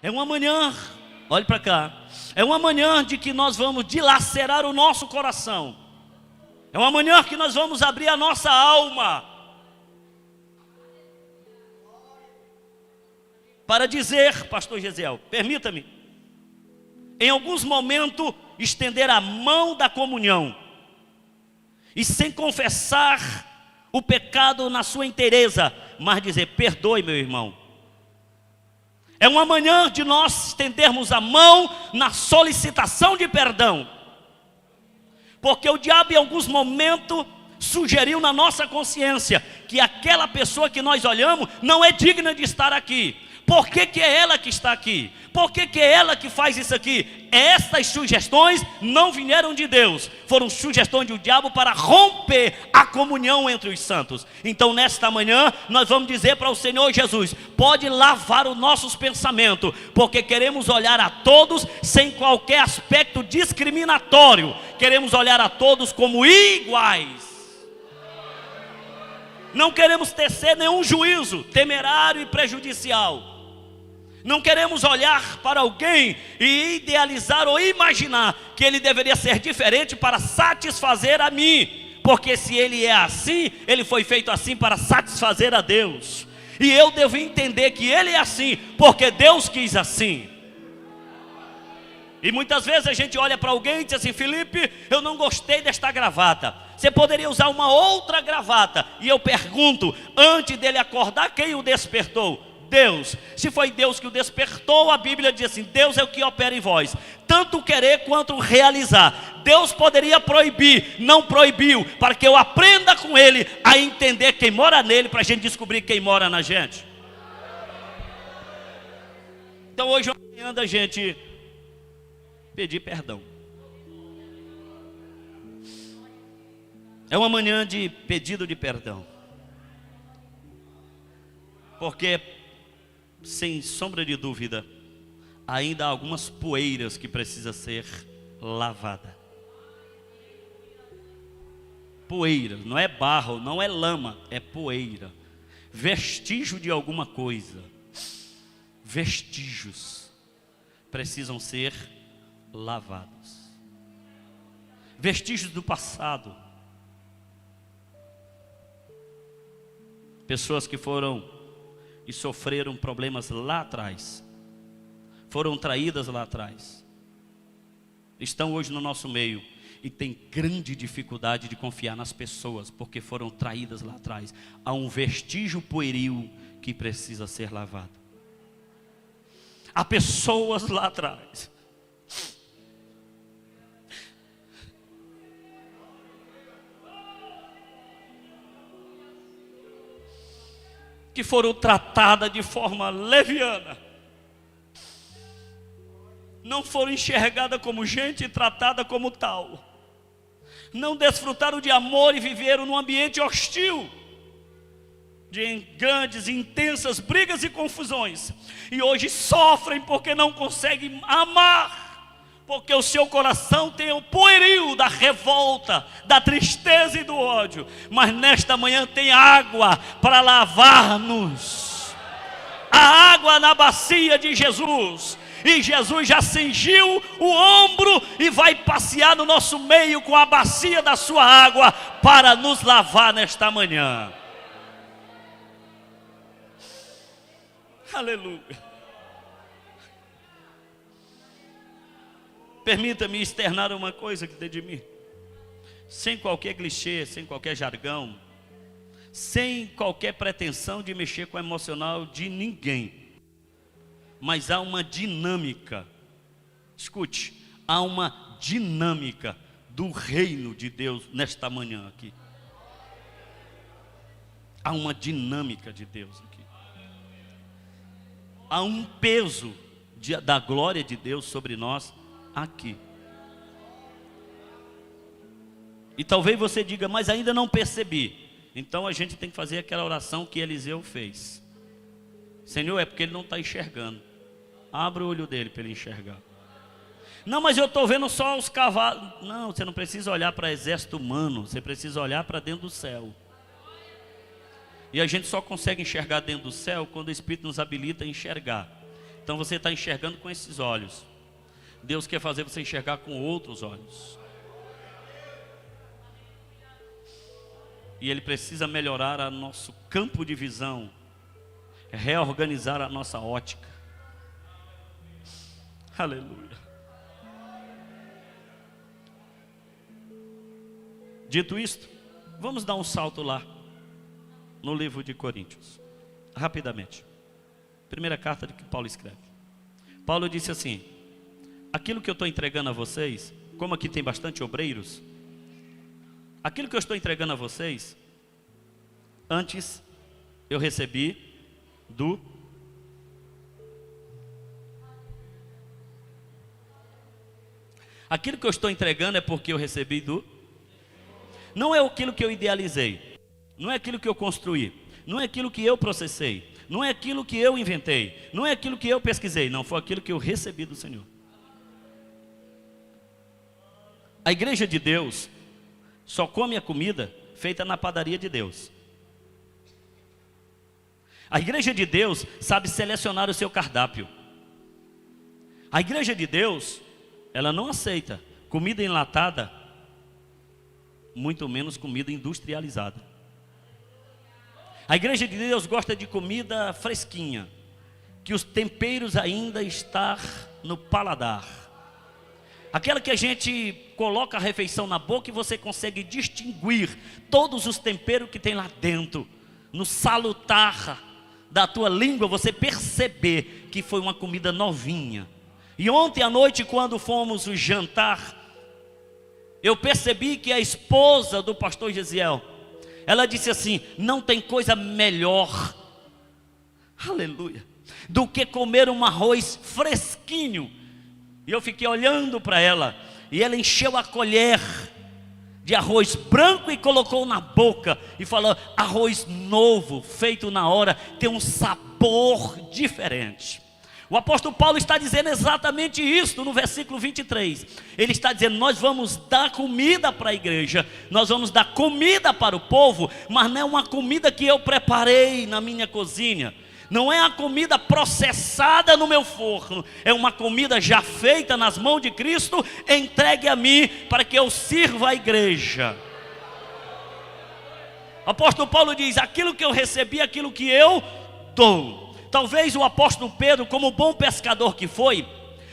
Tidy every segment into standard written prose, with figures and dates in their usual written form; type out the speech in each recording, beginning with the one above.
É uma manhã, olhe para cá, é uma manhã de que nós vamos dilacerar o nosso coração. É uma manhã que nós vamos abrir a nossa alma para dizer, pastor Gesiel, permita-me, em alguns momentos estender a mão da comunhão e sem confessar o pecado na sua inteireza, mas dizer, perdoe meu irmão. É uma manhã de nós estendermos a mão na solicitação de perdão, porque o diabo em alguns momentos sugeriu na nossa consciência que aquela pessoa que nós olhamos não é digna de estar aqui. Por que que é ela que está aqui? Por que que é ela que faz isso aqui? Estas sugestões não vieram de Deus, foram sugestões do diabo para romper a comunhão entre os santos. Então nesta manhã nós vamos dizer para o Senhor Jesus, pode lavar os nossos pensamentos, porque queremos olhar a todos sem qualquer aspecto discriminatório, queremos olhar a todos como iguais. Não queremos tecer nenhum juízo temerário e prejudicial. Não queremos olhar para alguém e idealizar ou imaginar que ele deveria ser diferente para satisfazer a mim. Porque se ele é assim, ele foi feito assim para satisfazer a Deus. E eu devo entender que ele é assim, porque Deus quis assim. E muitas vezes a gente olha para alguém e diz assim, Felipe, eu não gostei desta gravata. Você poderia usar uma outra gravata. E eu pergunto, antes dele acordar, quem o despertou? Deus. Se foi Deus que o despertou, a Bíblia diz assim, Deus é o que opera em vós, tanto querer quanto realizar. Deus poderia proibir, não proibiu, para que eu aprenda com ele a entender quem mora nele, para a gente descobrir quem mora na gente. Então hoje é uma manhã da gente pedir perdão. É uma manhã de pedido de perdão. Porque, sem sombra de dúvida, ainda há algumas poeiras que precisam ser lavadas. Poeira, não é barro, não é lama, é poeira. Vestígio de alguma coisa. Vestígios precisam ser lavados. Vestígios do passado. Pessoas que foram e sofreram problemas lá atrás, foram traídas lá atrás, estão hoje no nosso meio e têm grande dificuldade de confiar nas pessoas, porque foram traídas lá atrás. Há um vestígio pueril que precisa ser lavado. Há pessoas lá atrás que foram tratadas de forma leviana, não foram enxergadas como gente e tratadas como tal, não desfrutaram de amor e viveram num ambiente hostil, de grandes e intensas brigas e confusões, e hoje sofrem porque não conseguem amar, porque o seu coração tem o pueril da revolta, da tristeza e do ódio. Mas nesta manhã tem água para lavar-nos. A água na bacia de Jesus. E Jesus já cingiu o ombro e vai passear no nosso meio com a bacia da sua água para nos lavar nesta manhã. Aleluia. Permita-me externar uma coisa que tem de mim, sem qualquer clichê, sem qualquer jargão, sem qualquer pretensão de mexer com o emocional de ninguém. Mas há uma dinâmica, escute, há uma dinâmica do reino de Deus nesta manhã aqui. Há uma dinâmica de Deus aqui. Há um peso da glória de Deus sobre nós aqui. E talvez você diga, mas ainda não percebi. Então a gente tem que fazer aquela oração que Eliseu fez. Senhor, é porque ele não está enxergando. Abre o olho dele para ele enxergar. Não, mas eu estou vendo só os cavalos. Não, você não precisa olhar para o exército humano. Você precisa olhar para dentro do céu. E a gente só consegue enxergar dentro do céu quando o Espírito nos habilita a enxergar. Então você está enxergando com esses olhos. Deus quer fazer você enxergar com outros olhos. E Ele precisa melhorar o nosso campo de visão, reorganizar a nossa ótica. Aleluia. Dito isto, vamos dar um salto lá, no livro de Coríntios, rapidamente. Primeira carta que Paulo escreve. Paulo disse assim: aquilo que eu estou entregando a vocês, como aqui tem bastante obreiros, aquilo que eu estou entregando a vocês, antes eu recebi do... Aquilo que eu estou entregando é porque eu recebi do... Não é aquilo que eu idealizei, não é aquilo que eu construí, não é aquilo que eu processei, não é aquilo que eu inventei, não é aquilo que eu pesquisei, não, foi aquilo que eu recebi do Senhor. A igreja de Deus só come a comida feita na padaria de Deus. A igreja de Deus sabe selecionar o seu cardápio. A igreja de Deus, ela não aceita comida enlatada, muito menos comida industrializada. A igreja de Deus gosta de comida fresquinha, que os temperos ainda estão no paladar. Aquela que a gente coloca a refeição na boca e você consegue distinguir todos os temperos que tem lá dentro. No salutar da tua língua você perceber que foi uma comida novinha. E ontem à noite, quando fomos o jantar, eu percebi que a esposa do pastor Gesiel, ela disse assim: não tem coisa melhor, aleluia, do que comer um arroz fresquinho. E eu fiquei olhando para ela, e ela encheu a colher de arroz branco e colocou na boca, e falou: arroz novo, feito na hora, tem um sabor diferente. O apóstolo Paulo está dizendo exatamente isso no versículo 23. Ele está dizendo: nós vamos dar comida para a igreja, nós vamos dar comida para o povo, mas não é uma comida que eu preparei na minha cozinha, não é a comida processada no meu forno, é uma comida já feita nas mãos de Cristo, entregue a mim para que eu sirva a igreja. O apóstolo Paulo diz: aquilo que eu recebi, aquilo que eu dou. Talvez o apóstolo Pedro, como bom pescador que foi,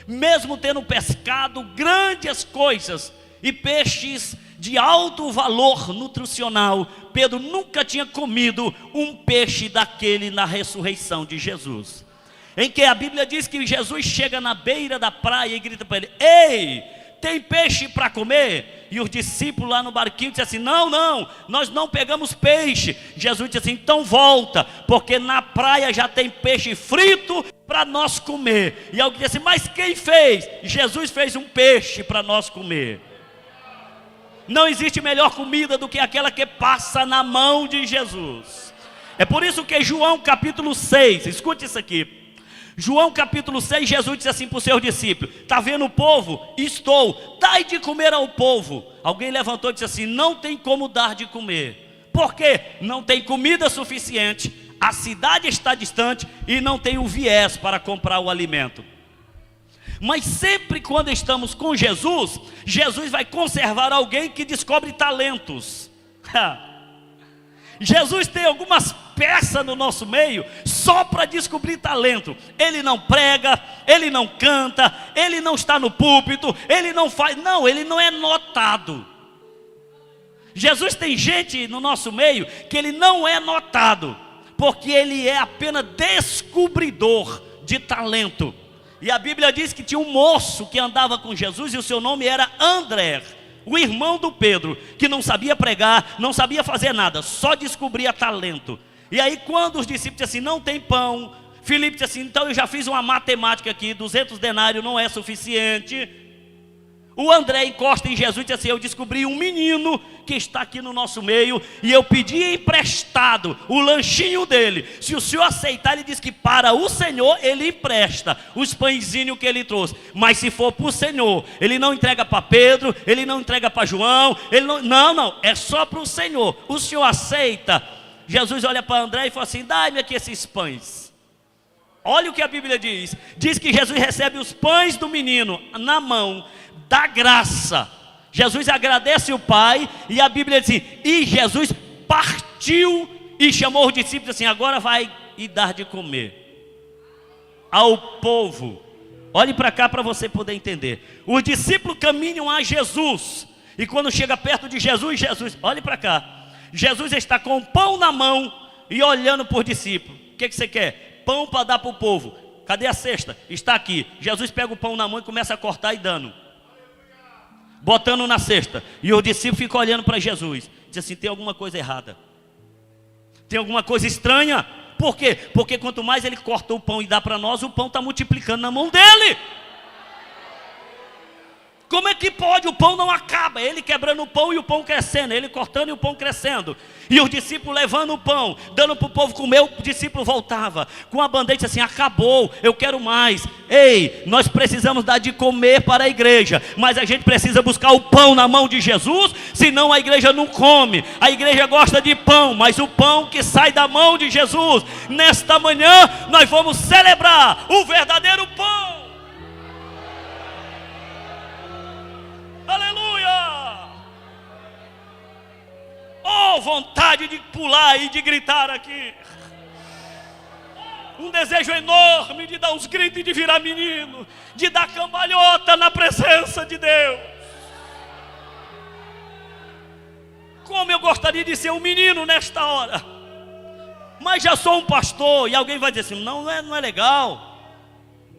mesmo tendo pescado grandes coisas e peixes de alto valor nutricional, Pedro nunca tinha comido um peixe daquele na ressurreição de Jesus. Em que a Bíblia diz que Jesus chega na beira da praia e grita para ele: ei, tem peixe para comer? E os discípulos lá no barquinho disseram assim: não, nós não pegamos peixe. Jesus disse assim: então volta, porque na praia já tem peixe frito para nós comer. E alguém disse assim: mas quem fez? Jesus fez um peixe para nós comer. Não existe melhor comida do que aquela que passa na mão de Jesus. É por isso que João capítulo 6, escute isso aqui. João capítulo 6, Jesus disse assim para os seus discípulos: está vendo o povo? Estou, dai de comer ao povo. Alguém levantou e disse assim: não tem como dar de comer. Por quê? Não tem comida suficiente, a cidade está distante e não tem o viés para comprar o alimento. Mas sempre quando estamos com Jesus, Jesus vai conservar alguém que descobre talentos. Jesus tem algumas peças no nosso meio só para descobrir talento. Ele não prega, ele não canta, ele não está no púlpito, ele não faz, não, ele não é notado. Jesus tem gente no nosso meio que ele não é notado, porque ele é apenas descobridor de talento. E a Bíblia diz que tinha um moço que andava com Jesus e o seu nome era André, o irmão do Pedro, que não sabia pregar, não sabia fazer nada, só descobria talento. E aí quando os discípulos disseram assim: não tem pão, Filipe disse assim: então eu já fiz uma matemática aqui, 200 denários não é suficiente. O André encosta em Jesus e diz assim: eu descobri um menino que está aqui no nosso meio, e eu pedi emprestado o lanchinho dele. Se o senhor aceitar, ele diz que para o Senhor ele empresta os pãezinhos que ele trouxe. Mas se for para o Senhor, ele não entrega para Pedro, ele não entrega para João, ele não, é só para o Senhor. O senhor aceita? Jesus olha para André e fala assim: dá-me aqui esses pães. Olha o que a Bíblia diz. Diz que Jesus recebe os pães do menino na mão, dá graça. Jesus agradece o Pai, e a Bíblia diz assim, e Jesus partiu e chamou os discípulos assim, agora vai e dar de comer ao povo. Olhe para cá para você poder entender. Os discípulos caminham a Jesus, e quando chega perto de Jesus, olhe para cá, Jesus está com o pão na mão e olhando por discípulo. O que você quer? Pão para dar para o povo. Cadê a cesta? Está aqui. Jesus pega o pão na mão e começa a cortar e dando, botando na cesta. E os discípulos ficam olhando para Jesus. Diz assim, tem alguma coisa errada, tem alguma coisa estranha. Por quê? Porque quanto mais ele corta o pão e dá para nós, o pão está multiplicando na mão dele. Como é que pode? O pão não acaba. Ele quebrando o pão e o pão crescendo, ele cortando e o pão crescendo. E os discípulos levando o pão, dando para o povo comer. O discípulo voltava com a bandeja assim, acabou, eu quero mais. Ei, nós precisamos dar de comer para a igreja, mas a gente precisa buscar o pão na mão de Jesus, senão a igreja não come. A igreja gosta de pão, mas o pão que sai da mão de Jesus. Nesta manhã nós vamos celebrar o verdadeiro pão. Aleluia! Oh, vontade de pular e de gritar aqui. Um desejo enorme de dar uns gritos e de virar menino, de dar cambalhota na presença de Deus. Como eu gostaria de ser um menino nesta hora. Mas já sou um pastor, e alguém vai dizer assim, não é legal,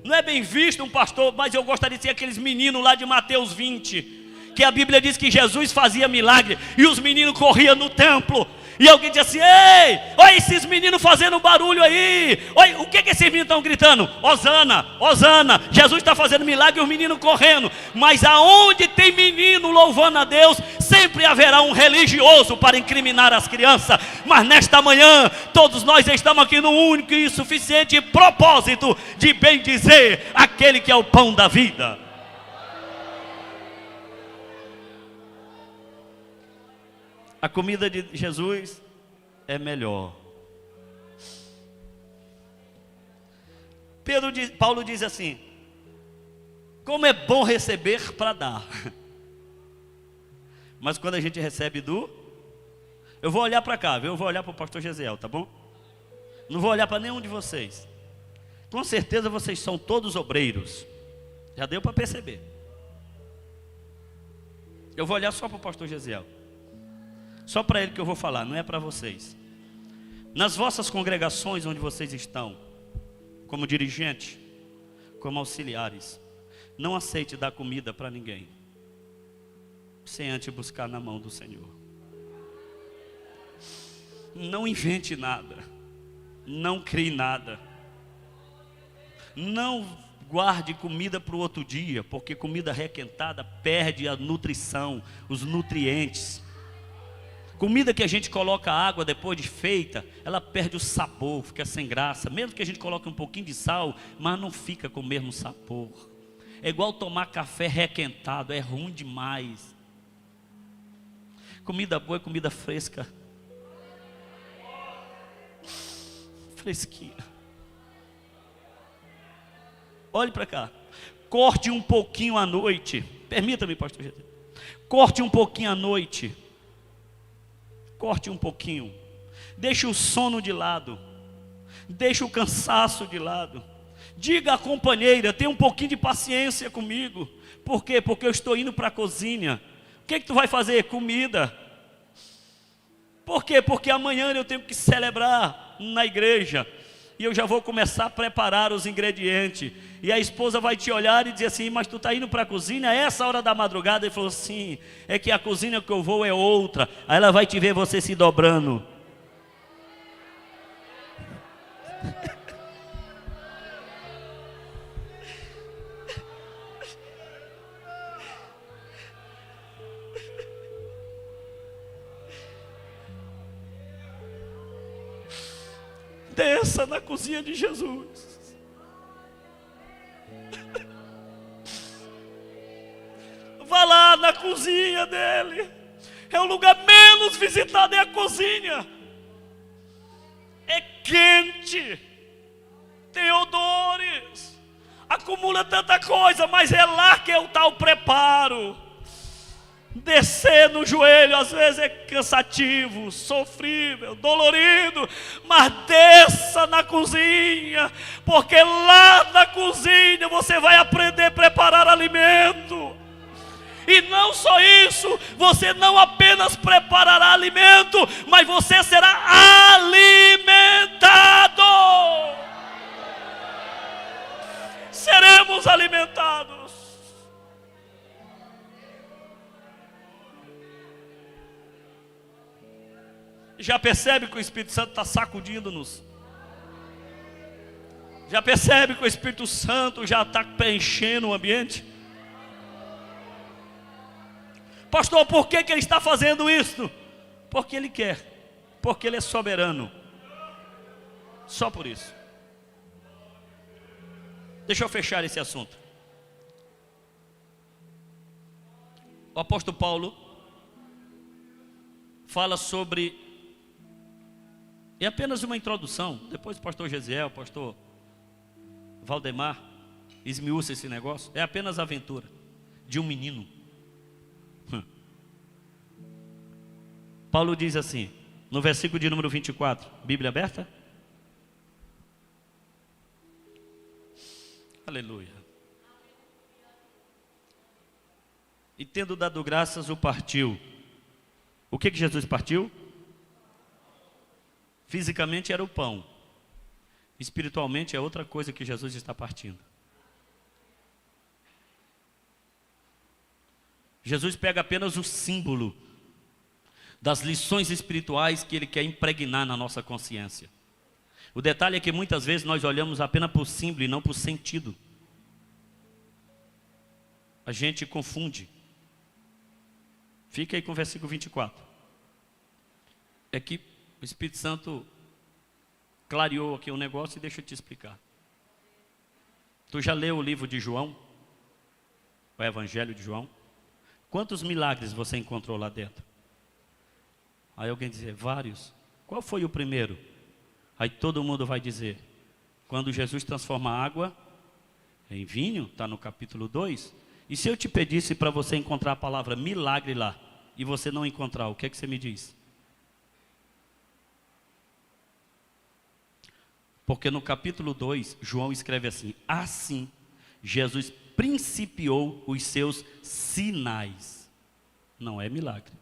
não é bem visto um pastor, mas eu gostaria de ser aqueles meninos lá de Mateus 20, que a Bíblia diz que Jesus fazia milagre, e os meninos corriam no templo, e alguém dizia assim, ei, olha esses meninos fazendo barulho aí, olha, o que esses meninos estão gritando? Hosana, Hosana, Jesus está fazendo milagre e os meninos correndo. Mas aonde tem menino louvando a Deus, sempre haverá um religioso para incriminar as crianças. Mas nesta manhã, todos nós estamos aqui no único e suficiente propósito de bendizer aquele que é o pão da vida. A comida de Jesus é melhor. Paulo diz assim, como é bom receber para dar. Mas quando a gente recebe eu vou olhar para cá, viu? Eu vou olhar para o pastor Gesiel, tá bom? Não vou olhar para nenhum de vocês. Com certeza vocês são todos obreiros. Já deu para perceber. Eu vou olhar só para o pastor Gesiel. Só para ele que eu vou falar, não é para vocês. Nas vossas congregações onde vocês estão, como dirigente, como auxiliares, não aceite dar comida para ninguém, sem antes buscar na mão do Senhor. Não invente nada, não crie nada, não guarde comida para o outro dia, porque comida requentada perde a nutrição, os nutrientes. Comida que a gente coloca água depois de feita, ela perde o sabor, fica sem graça. Mesmo que a gente coloque um pouquinho de sal, mas não fica com o mesmo sabor. É igual tomar café requentado, é ruim demais. Comida boa é comida fresca. Fresquinha. Olhe para cá. Corte um pouquinho à noite. Permita-me, pastor Jesus. Corte um pouquinho à noite. Corte um pouquinho. Deixe o sono de lado. Deixe o cansaço de lado. Diga à companheira, tenha um pouquinho de paciência comigo. Por quê? Porque eu estou indo para a cozinha. O que tu vai fazer? Comida. Por quê? Porque amanhã eu tenho que celebrar na igreja. E eu já vou começar a preparar os ingredientes. E a esposa vai te olhar e dizer assim, mas tu está indo para a cozinha a essa hora da madrugada? Ele falou, sim, é que a cozinha que eu vou é outra. Aí ela vai te ver você se dobrando. Desça na cozinha de Jesus. Vá lá na cozinha dele. É o lugar menos visitado, é a cozinha. É quente, tem odor acumula tanta coisa, mas é lá que está o preparo. Descer no joelho às vezes é cansativo, sofrível, dolorido, mas desça na cozinha, porque lá na cozinha você vai aprender a preparar alimento. E não só isso, você não apenas preparará alimento, mas você será alimentado. Seremos alimentados. Já percebe que o Espírito Santo está sacudindo-nos? Já percebe que o Espírito Santo já está preenchendo o ambiente? Pastor, por que ele está fazendo isso? Porque ele quer, porque ele é soberano. Só por isso. Deixa eu fechar esse assunto. O apóstolo Paulo fala sobre, é apenas uma introdução, depois o pastor Gesiel, o pastor Valdemar esmiuça esse negócio, é apenas a aventura de um menino. Paulo diz assim, no versículo de número 24, Bíblia aberta? Aleluia. E tendo dado graças, o partiu. O que Jesus partiu? Fisicamente era o pão. Espiritualmente é outra coisa que Jesus está partindo. Jesus pega apenas o símbolo das lições espirituais que ele quer impregnar na nossa consciência. O detalhe é que muitas vezes nós olhamos apenas para o símbolo e não para o sentido. A gente confunde. Fica aí com o versículo 24. É que o Espírito Santo clareou aqui um negócio e deixa eu te explicar. Tu já leu o livro de João? O Evangelho de João? Quantos milagres você encontrou lá dentro? Aí alguém dizer, vários. Qual foi o primeiro? Aí todo mundo vai dizer, quando Jesus transforma a água em vinho, está no capítulo 2. E se eu te pedisse para você encontrar a palavra milagre lá, e você não encontrar, o que é que você me diz? Porque no capítulo 2, João escreve assim, assim, Jesus principiou os seus sinais. Não é milagre.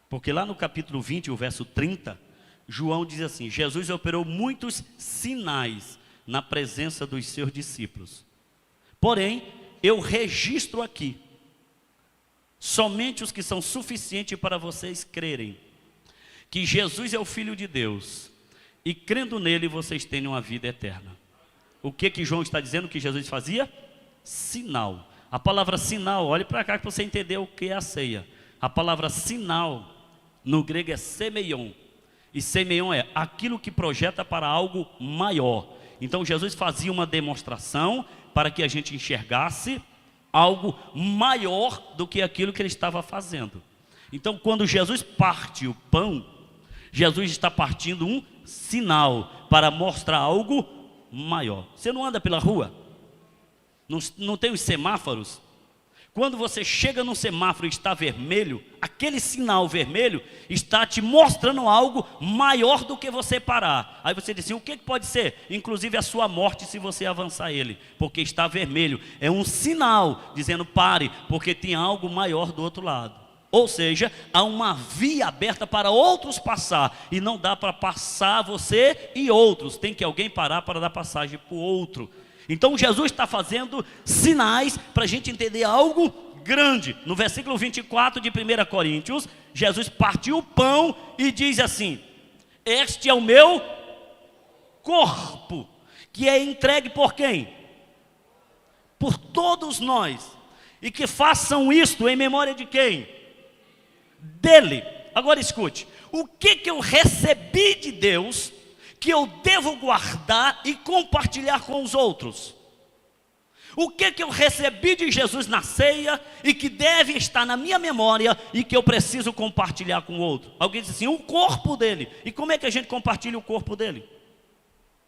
Porque lá no capítulo 20, o verso 30, João diz assim, Jesus operou muitos sinais na presença dos seus discípulos. Porém, eu registro aqui, somente os que são suficientes para vocês crerem, que Jesus é o Filho de Deus, e crendo nele vocês tenham a vida eterna. O que João está dizendo que Jesus fazia? Sinal. A palavra sinal, olhe para cá para você entender o que é a ceia. A palavra sinal, no grego é semeion, e semeion é aquilo que projeta para algo maior. Então Jesus fazia uma demonstração para que a gente enxergasse algo maior do que aquilo que ele estava fazendo. Então quando Jesus parte o pão, Jesus está partindo um sinal para mostrar algo maior. Você não anda pela rua? Não tem os semáforos? Quando você chega num semáforo e está vermelho, aquele sinal vermelho está te mostrando algo maior do que você parar. Aí você diz assim, o que pode ser? Inclusive a sua morte se você avançar ele, porque está vermelho. É um sinal dizendo pare, porque tem algo maior do outro lado. Ou seja, há uma via aberta para outros passar, e não dá para passar você e outros. Tem que alguém parar para dar passagem para o outro. Então Jesus está fazendo sinais para a gente entender algo grande. No versículo 24 de 1 Coríntios, Jesus partiu o pão e diz assim, este é o meu corpo, que é entregue por quem? Por todos nós. E que façam isto em memória de quem? Dele. Agora escute, o que eu recebi de Deus que eu devo guardar e compartilhar com os outros? O que eu recebi de Jesus na ceia e que deve estar na minha memória e que eu preciso compartilhar com o outro? Alguém diz assim, o corpo dele. E como é que a gente compartilha o corpo dele?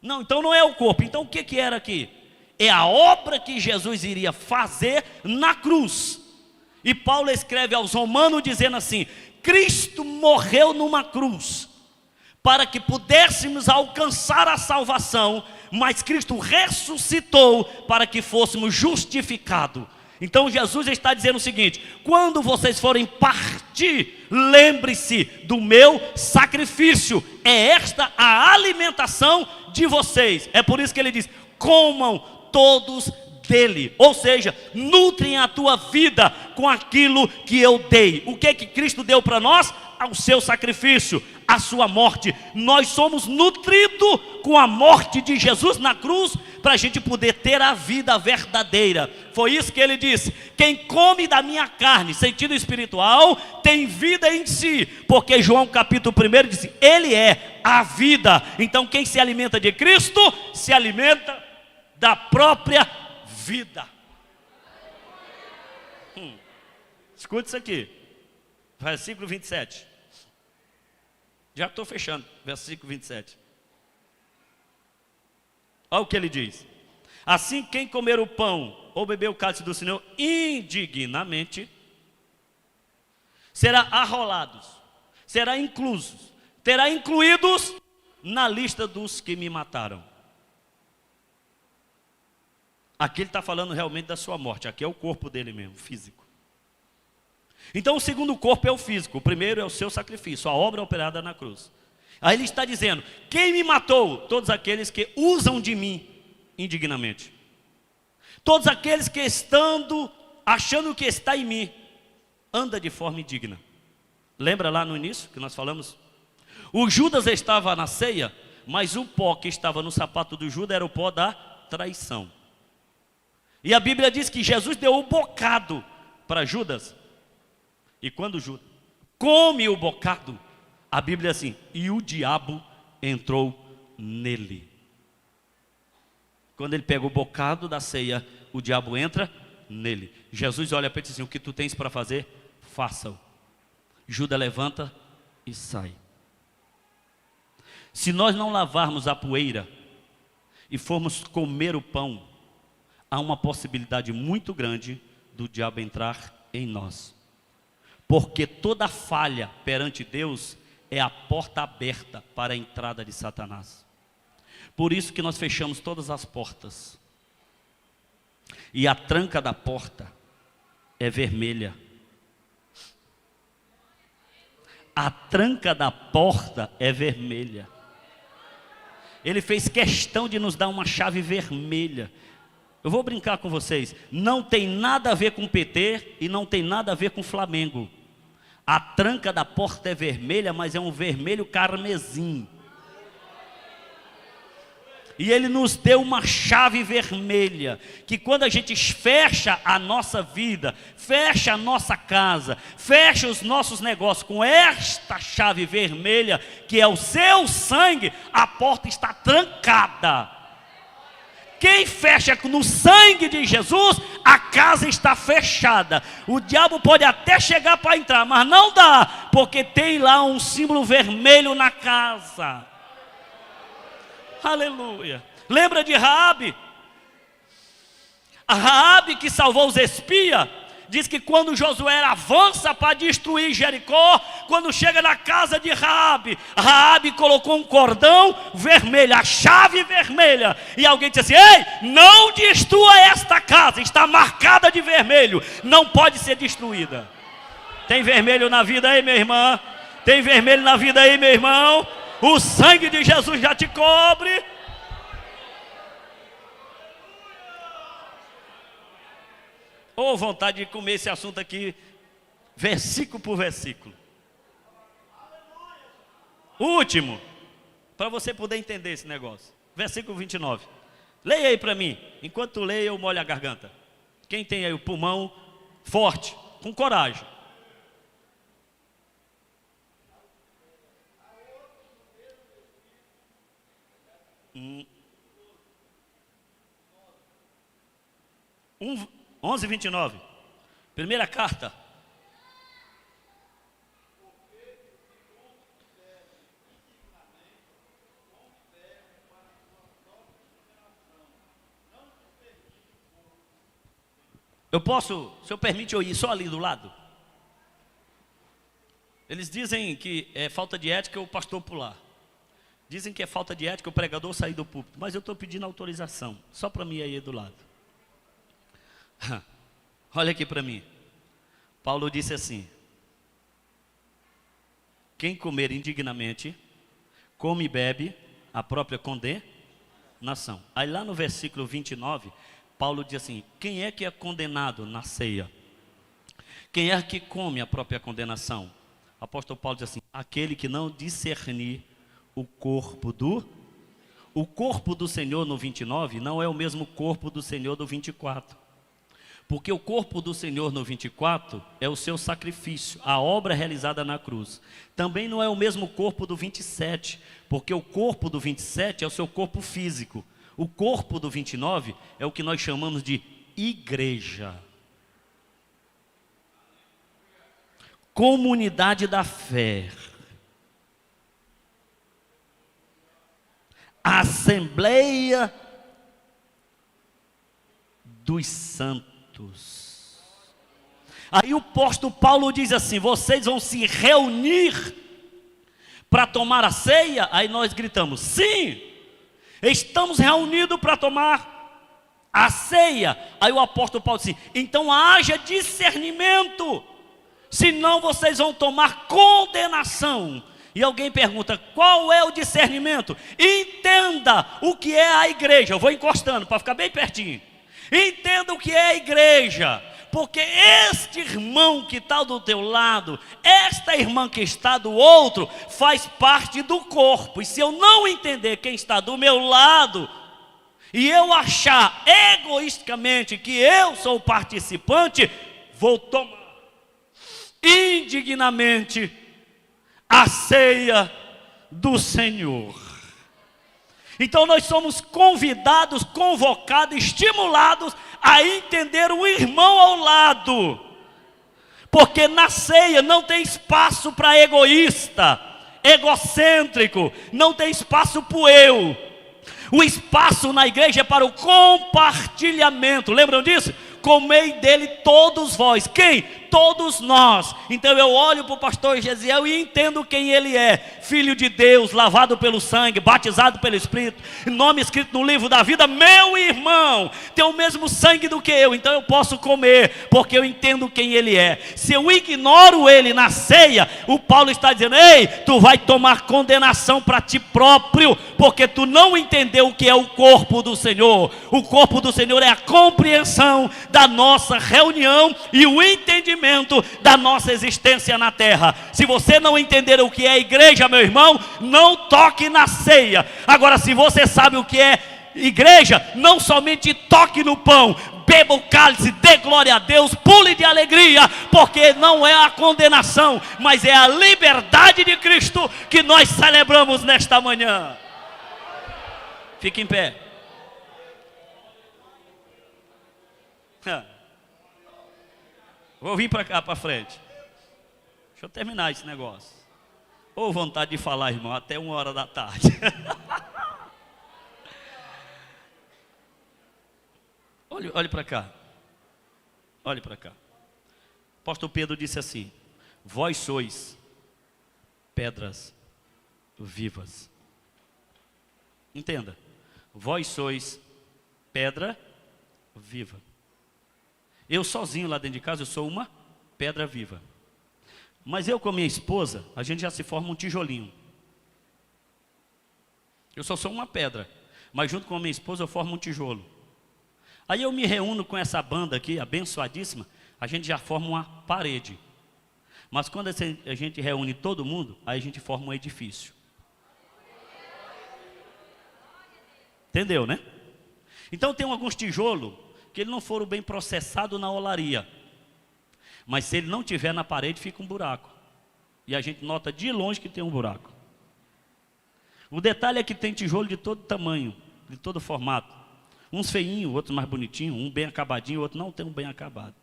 Não, então não é o corpo. Então o que era aqui? é a obra que Jesus iria fazer na cruz. E Paulo escreve aos Romanos dizendo assim: Cristo morreu numa cruz para que pudéssemos alcançar a salvação, mas Cristo ressuscitou para que fôssemos justificados. Então Jesus está dizendo o seguinte: quando vocês forem partir, lembre-se do meu sacrifício. É esta a alimentação de vocês. É por isso que ele diz: comam todos dele, ou seja, nutrem a tua vida com aquilo que eu dei. O que Cristo deu para nós? O seu sacrifício, a sua morte. Nós somos nutridos com a morte de Jesus na cruz, para a gente poder ter a vida verdadeira. Foi isso que ele disse: quem come da minha carne, sentido espiritual, tem vida em si, porque João capítulo 1 diz: ele é a vida. Então quem se alimenta de Cristo, se alimenta da própria vida. Escute isso aqui, versículo 27. Já estou fechando, versículo 27. Olha o que ele diz: assim, quem comer o pão ou beber o cálice do Senhor indignamente, será arrolado, será incluso, terá incluídos na lista dos que me mataram. Aqui ele está falando realmente da sua morte. Aqui é o corpo dele mesmo, físico. Então o segundo corpo é o físico. O primeiro é o seu sacrifício, a obra operada na cruz. Aí ele está dizendo: quem me matou? Todos aqueles que usam de mim indignamente. Todos aqueles que achando que está em mim, anda de forma indigna. Lembra lá no início que nós falamos? O Judas estava na ceia, mas o pó que estava no sapato do Judas era o pó da traição. E a Bíblia diz que Jesus deu o bocado para Judas. E quando Judas come o bocado, a Bíblia diz assim: e o diabo entrou nele. Quando ele pega o bocado da ceia, o diabo entra nele. Jesus olha para ele e diz assim: o que tu tens para fazer, faça-o. Judas levanta e sai. Se nós não lavarmos a poeira e formos comer o pão, há uma possibilidade muito grande do diabo entrar em nós. Porque toda falha perante Deus é a porta aberta para a entrada de Satanás. Por isso que nós fechamos todas as portas. E a tranca da porta é vermelha. A tranca da porta é vermelha. Ele fez questão de nos dar uma chave vermelha. Eu vou brincar com vocês: não tem nada a ver com PT e não tem nada a ver com Flamengo. A tranca da porta é vermelha, mas é um vermelho carmesim. E ele nos deu uma chave vermelha, que quando a gente fecha a nossa vida, fecha a nossa casa, fecha os nossos negócios com esta chave vermelha, que é o seu sangue, a porta está trancada. Quem fecha no sangue de Jesus, a casa está fechada. O diabo pode até chegar para entrar, mas não dá, porque tem lá um símbolo vermelho na casa. Aleluia. Lembra de Raabe? A Raabe que salvou os espias, diz que quando Josué avança para destruir Jericó, quando chega na casa de Raabe, Raabe colocou um cordão vermelho, a chave vermelha, e alguém disse assim: ei, não destrua esta casa, está marcada de vermelho, não pode ser destruída. Tem vermelho na vida aí, minha irmã? Tem vermelho na vida aí, meu irmão? O sangue de Jesus já te cobre. Ou vontade de comer esse assunto aqui, versículo por versículo. Último, para você poder entender esse negócio. Versículo 29. Leia aí para mim. Enquanto tu leia, eu molho a garganta. Quem tem aí o pulmão forte, com coragem. Um, 11:29. Primeira carta. Eu posso, o senhor permite eu ir só ali do lado? Eles dizem que é falta de ética o pastor pular. Dizem que é falta de ética o pregador sair do púlpito. Mas eu estou pedindo autorização, só para mim aí do lado. Olha aqui para mim. Paulo disse assim: quem comer indignamente, come e bebe a própria condenação. Aí lá no versículo 29, Paulo diz assim: quem é que é condenado na ceia? Quem é que come a própria condenação? O apóstolo Paulo diz assim: aquele que não discernir o corpo do Senhor no 29 não é o mesmo corpo do Senhor do 24. Porque o corpo do Senhor no 24 é o seu sacrifício, a obra realizada na cruz. Também não é o mesmo corpo do 27, porque o corpo do 27 é o seu corpo físico. O corpo do 29 é o que nós chamamos de igreja. Comunidade da fé. Assembleia dos santos. Aí o apóstolo Paulo diz assim: vocês vão se reunir para tomar a ceia? Aí nós gritamos: sim, estamos reunidos para tomar a ceia. Aí o apóstolo Paulo diz assim: então haja discernimento, senão vocês vão tomar condenação. E alguém pergunta: qual é o discernimento? Entenda o que é a igreja. Eu vou encostando para ficar bem pertinho. Entenda o que é a igreja, porque este irmão que está do teu lado, esta irmã que está do outro, faz parte do corpo. E se eu não entender quem está do meu lado, e eu achar egoisticamente que eu sou o participante, vou tomar indignamente a ceia do Senhor. Então nós somos convidados, convocados, estimulados a entender o irmão ao lado, porque na ceia não tem espaço para egoísta, egocêntrico, não tem espaço para o eu. O espaço na igreja é para o compartilhamento. Lembram disso? Comei dele todos vós. Quem? Todos nós. Então eu olho para o pastor Gesiel e entendo quem ele é: filho de Deus, lavado pelo sangue, batizado pelo Espírito, nome escrito no livro da vida. Meu irmão tem o mesmo sangue do que eu, então eu posso comer, porque eu entendo quem ele é. Se eu ignoro ele na ceia, o Paulo está dizendo: ei, tu vai tomar condenação para ti próprio, porque tu não entendeu o que é o corpo do Senhor. O corpo do Senhor é a compreensão da nossa reunião e o entendimento da nossa existência na terra. Se você não entender o que é igreja, meu irmão, não toque na ceia. Agora, se você sabe o que é igreja, não somente toque no pão, beba o cálice, dê glória a Deus, pule de alegria, porque não é a condenação, mas é a liberdade de Cristo que nós celebramos nesta manhã. Fique em pé. Vou vir para cá, para frente. Deixa eu terminar esse negócio. Ou vontade de falar, irmão, até 1h da tarde. Olhe para cá. Olhe para cá. O apóstolo Pedro disse assim: vós sois pedras vivas. Entenda. Vós sois pedra viva. Eu sozinho lá dentro de casa, eu sou uma pedra viva. Mas eu com a minha esposa, a gente já se forma um tijolinho. Eu só sou uma pedra, mas junto com a minha esposa eu formo um tijolo. Aí eu me reúno com essa banda aqui, abençoadíssima, a gente já forma uma parede. Mas quando a gente reúne todo mundo, aí a gente forma um edifício. Entendeu, né? Então tem alguns tijolos que eles não foram bem processados na olaria. Mas se ele não tiver na parede, fica um buraco. E a gente nota de longe que tem um buraco. O detalhe é que tem tijolo de todo tamanho, de todo formato. Uns feinhos, outros mais bonitinhos, um bem acabadinho, outro não tem um bem acabado.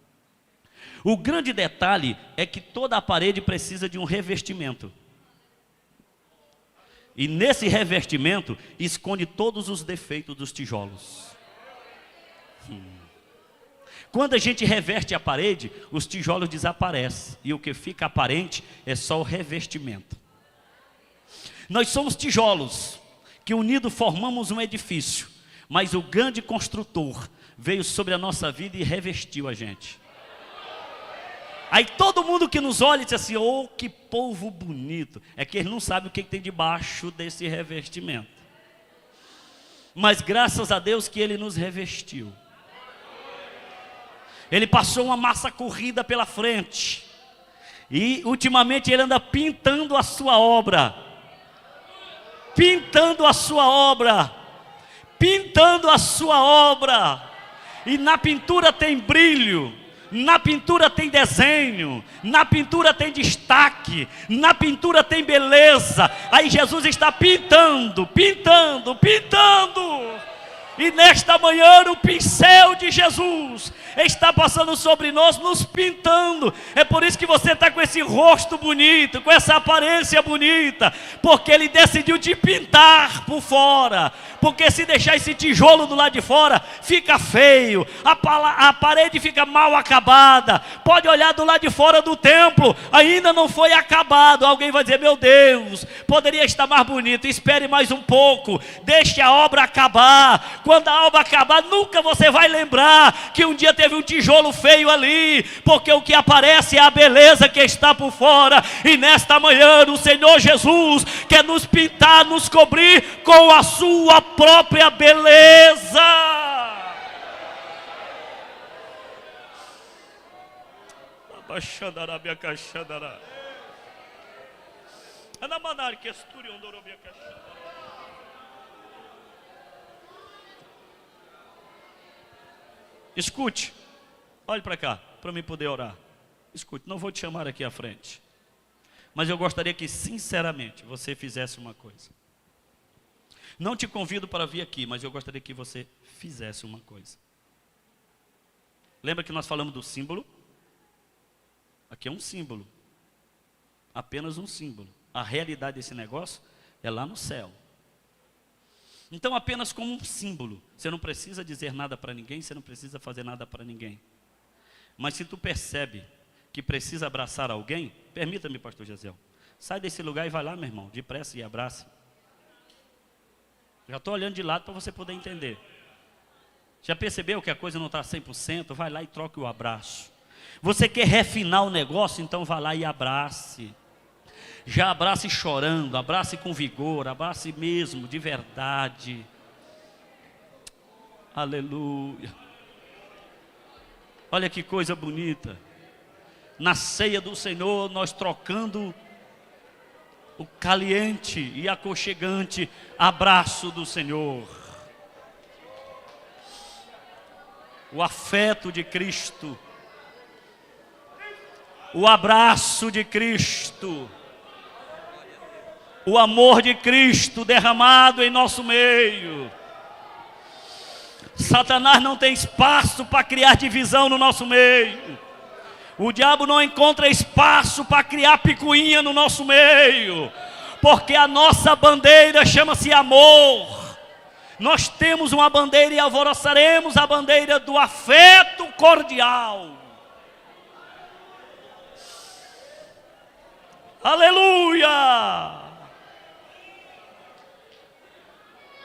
O grande detalhe é que toda a parede precisa de um revestimento. E nesse revestimento esconde todos os defeitos dos tijolos. Quando a gente reverte a parede, os tijolos desaparecem. E o que fica aparente é só o revestimento. Nós somos tijolos, que unidos formamos um edifício. Mas o grande construtor veio sobre a nossa vida e revestiu a gente. Aí todo mundo que nos olha diz assim, oh, que povo bonito. É que eles não sabem o que tem debaixo desse revestimento. Mas graças a Deus que Ele nos revestiu. Ele passou uma massa corrida pela frente. E ultimamente Ele anda pintando a sua obra. Pintando a sua obra. Pintando a sua obra. E na pintura tem brilho. Na pintura tem desenho, na pintura tem destaque, na pintura tem beleza. Aí Jesus está pintando, pintando, pintando. E nesta manhã o pincel de Jesus está passando sobre nós, nos pintando. É por isso que você está com esse rosto bonito, com essa aparência bonita, porque Ele decidiu te pintar por fora. Porque se deixar esse tijolo do lado de fora, fica feio, a parede fica mal acabada. Pode olhar do lado de fora do templo, ainda não foi acabado. Alguém vai dizer, meu Deus, poderia estar mais bonito. Espere mais um pouco, deixe a obra acabar. Quando a obra acabar, nunca você vai lembrar que um dia teve um tijolo feio ali, porque o que aparece é a beleza que está por fora. E nesta manhã o Senhor Jesus quer nos pintar, nos cobrir com a sua própria beleza. Escute, olhe para cá, para mim poder orar. Escute, não vou te chamar aqui à frente, mas eu gostaria que sinceramente você fizesse uma coisa. Não te convido para vir aqui, mas eu gostaria que você fizesse uma coisa. Lembra que nós falamos do símbolo? Aqui é um símbolo, apenas um símbolo. A realidade desse negócio é lá no céu. Então apenas como um símbolo, você não precisa dizer nada para ninguém, você não precisa fazer nada para ninguém. Mas se tu percebe que precisa abraçar alguém, permita-me, pastor Gesiel, sai desse lugar e vai lá, meu irmão, depressa e abraça. Já estou olhando de lado para você poder entender. Já percebeu que a coisa não está 100%? Vai lá e troque o abraço. Você quer refinar o negócio? Então vá lá e abrace. Já abrace chorando, abrace com vigor, abrace mesmo, de verdade. Aleluia. Olha que coisa bonita. Na ceia do Senhor, nós trocando o caliente e aconchegante abraço do Senhor. O afeto de Cristo. O abraço de Cristo. O amor de Cristo derramado em nosso meio. Satanás não tem espaço para criar divisão no nosso meio. O diabo não encontra espaço para criar picuinha no nosso meio. Porque a nossa bandeira chama-se amor. Nós temos uma bandeira e alvoroçaremos a bandeira do afeto cordial. Aleluia!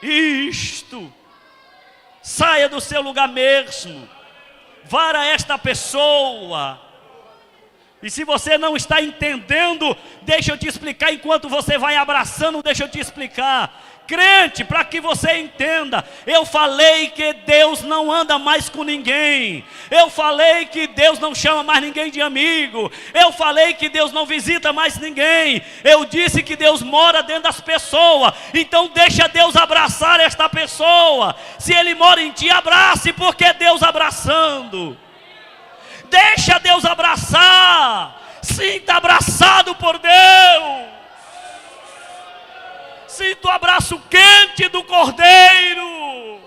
Isto, saia do seu lugar mesmo, vá a esta pessoa, e se você não está entendendo, deixa eu te explicar, enquanto você vai abraçando, deixa eu te explicar. Crente, para que você entenda, eu falei que Deus não anda mais com ninguém, eu falei que Deus não chama mais ninguém de amigo, eu falei que Deus não visita mais ninguém, eu disse que Deus mora dentro das pessoas. Então deixa Deus abraçar esta pessoa. Se Ele mora em ti, abrace, porque é Deus abraçando. Deixa Deus abraçar, sinta abraçado por Deus. Sinto o abraço quente do Cordeiro.